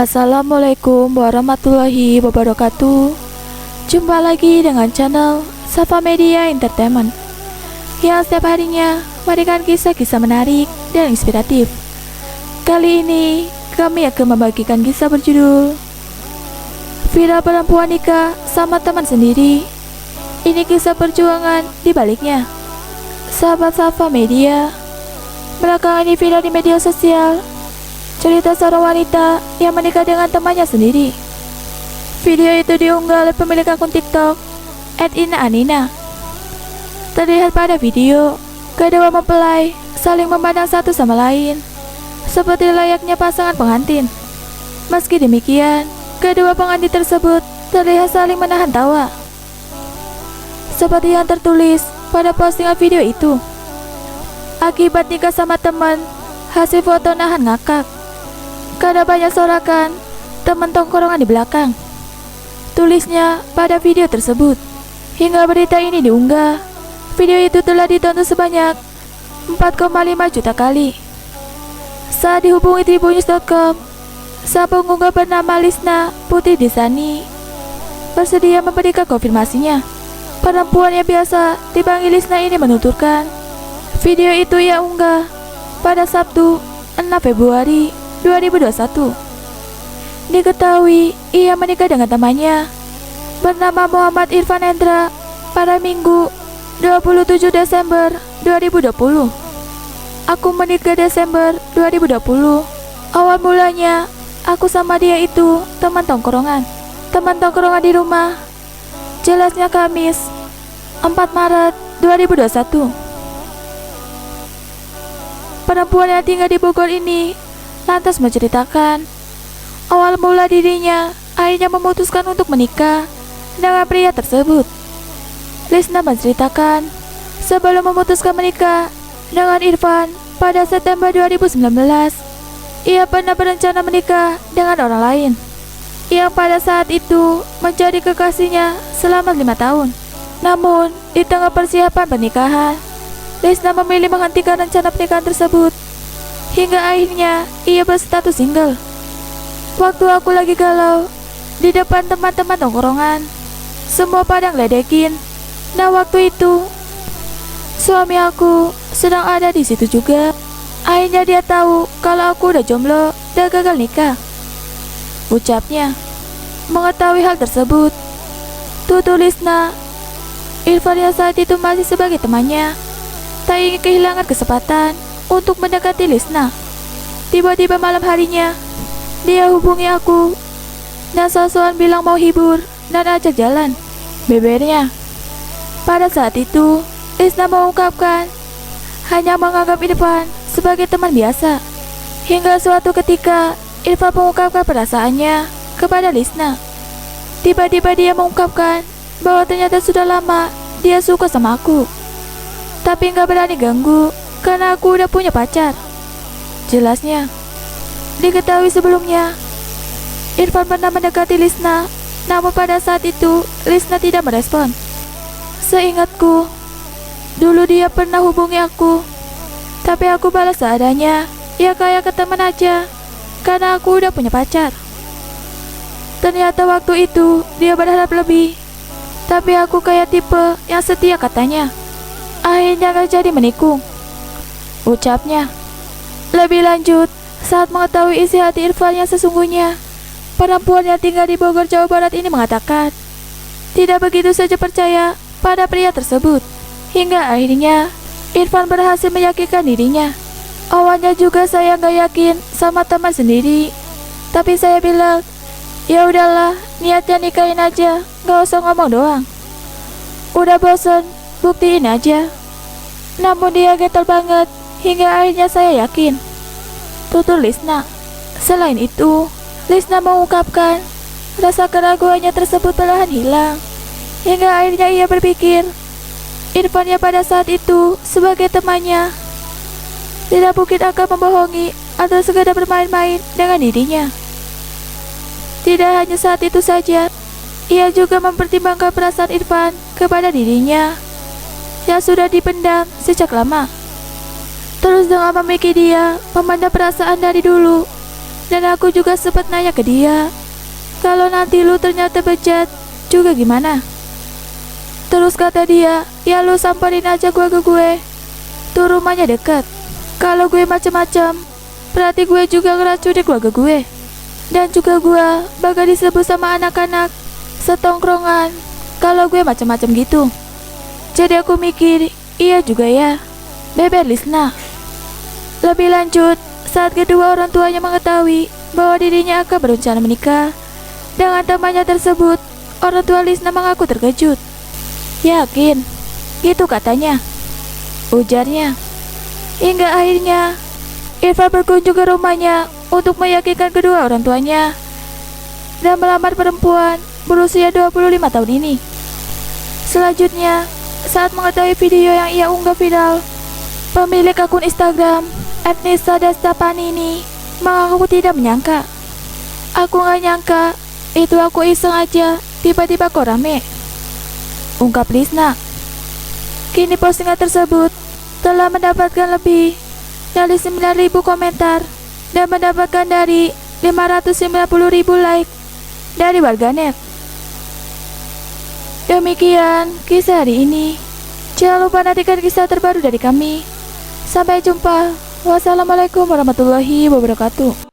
Assalamualaikum warahmatullahi wabarakatuh. Jumpa lagi dengan channel Safa Media Entertainment yang setiap harinya memberikan kisah-kisah menarik dan inspiratif. Kali ini kami akan membagikan kisah berjudul Viral Perempuan Nikah sama Teman Sendiri. Ini kisah perjuangan di baliknya. Sahabat Safa Media, belakangan ini viral di media sosial cerita seorang wanita yang menikah dengan temannya sendiri. Video itu diunggah oleh pemilik akun TikTok @ina_anina. Terlihat pada video, kedua mempelai saling memandang satu sama lain, seperti layaknya pasangan pengantin. Meski demikian, kedua pengantin tersebut terlihat saling menahan tawa, seperti yang tertulis pada postingan video itu. Akibat nikah sama teman, hasil foto nahan ngakak karena banyak sorakan teman tongkrongan di belakang, tulisnya pada video tersebut. Hingga berita ini diunggah, video itu telah ditonton sebanyak 4,5 juta kali. Saat dihubungi tribunnews.com, sang pengunggah bernama Lisna Putri Desani bersedia memberikan konfirmasinya. Perempuan yang biasa dipanggil Lisna ini menuturkan, video itu ia unggah pada Sabtu 6 Februari 2021. Diketahui ia menikah dengan temannya bernama Muhammad Irfan Hendra pada Minggu 27 Desember 2020. Aku menikah Desember 2020. Awal mulanya aku sama dia itu teman tongkrongan di rumah. Jelasnya Kamis 4 Maret 2021. Perempuan yang tinggal di Bogor ini lantas menceritakan awal mula dirinya akhirnya memutuskan untuk menikah dengan pria tersebut. Lisna menceritakan sebelum memutuskan menikah dengan Irfan pada September 2019, ia pernah berencana menikah dengan orang lain yang pada saat itu menjadi kekasihnya selama 5 tahun. Namun di tengah persiapan pernikahan, Lisna memilih menghentikan rencana pernikahan tersebut hingga akhirnya ia berstatus single. Waktu aku lagi galau di depan teman-teman tongkrongan, semua pada ngeledekin. Nah, waktu itu suami aku sedang ada di situ juga. Akhirnya dia tahu kalau aku udah jomblo dan gagal nikah, ucapnya. Mengetahui hal tersebut, Lisna, Irfan yang saat itu masih sebagai temannya tak ingin kehilangan kesempatan untuk mendekati Lisna. Tiba-tiba malam harinya, dia hubungi aku dan sok-sokan bilang mau hibur dan ajak jalan, bebernya. Pada saat itu, Lisna mengungkapkan hanya menganggap Irfan sebagai teman biasa. Hingga suatu ketika, Irfan mengungkapkan perasaannya kepada Lisna. Tiba-tiba dia mengungkapkan bahwa ternyata sudah lama dia suka sama aku, tapi nggak berani ganggu karena aku udah punya pacar, jelasnya. Diketahui sebelumnya, Irfan pernah mendekati Lisna, namun pada saat itu Lisna tidak merespon. Seingatku, dulu dia pernah hubungi aku, tapi aku balas seadanya, ya kayak ke teman aja, karena aku udah punya pacar. Ternyata waktu itu dia berharap lebih, tapi aku kayak tipe yang setia katanya. Akhirnya gak jadi menikung, ucapnya. Lebih lanjut, saat mengetahui isi hati Irfan yang sesungguhnya, perempuan yang tinggal di Bogor, Jawa Barat ini mengatakan tidak begitu saja percaya pada pria tersebut. Hingga akhirnya Irfan berhasil meyakinkan dirinya. Awalnya juga saya gak yakin sama teman sendiri, tapi saya bilang, ya udahlah, niatnya nikahin aja, gak usah ngomong doang. Udah bosen, buktiin aja. Namun dia getol banget, hingga akhirnya saya yakin, tutur Lisna. Selain itu, Lisna mengungkapkan rasa keraguannya tersebut perlahan hilang, hingga akhirnya ia berpikir Irfan yang pada saat itu sebagai temannya tidak mungkin akan membohongi atau sekedar bermain-main dengan dirinya. Tidak hanya saat itu saja, ia juga mempertimbangkan perasaan Irfan kepada dirinya yang sudah dipendam sejak lama. Terus dengan memiliki dia memandang perasaan dari dulu, Dan aku juga sempat nanya ke dia, kalau nanti lu ternyata bejat juga gimana? Terus kata dia, ya lu samperin aja gua ke gue. Tuh rumahnya dekat. Kalau gue macem-macem, berarti gue juga ngeracunin keluarga gue. Dan juga gue bakal disebut sama anak-anak setongkrongan kalau gue macem-macem gitu. Jadi aku mikir, iya juga ya, beber Lisna. Lebih lanjut, saat kedua orang tuanya mengetahui bahwa dirinya akan berencana menikah dengan temannya tersebut, orang tua Lisna mengaku terkejut. Yakin? Gitu katanya, ujarnya. Hingga akhirnya Irfan berkunjung ke rumahnya untuk meyakinkan kedua orang tuanya dan melamar perempuan berusia 25 tahun ini. Selanjutnya, saat mengetahui video yang ia unggah viral, pemilik akun Instagram Nisa Dastapani ini mengaku tidak menyangka. Aku gak nyangka, itu aku iseng aja, tiba-tiba kok rame, ungkap Lisna. Kini postingan tersebut telah mendapatkan lebih dari 9.000 komentar dan mendapatkan dari 590.000 like dari warganet. Demikian kisah hari ini. Jangan lupa nantikan kisah terbaru dari kami. Sampai jumpa. Wassalamualaikum warahmatullahi wabarakatuh.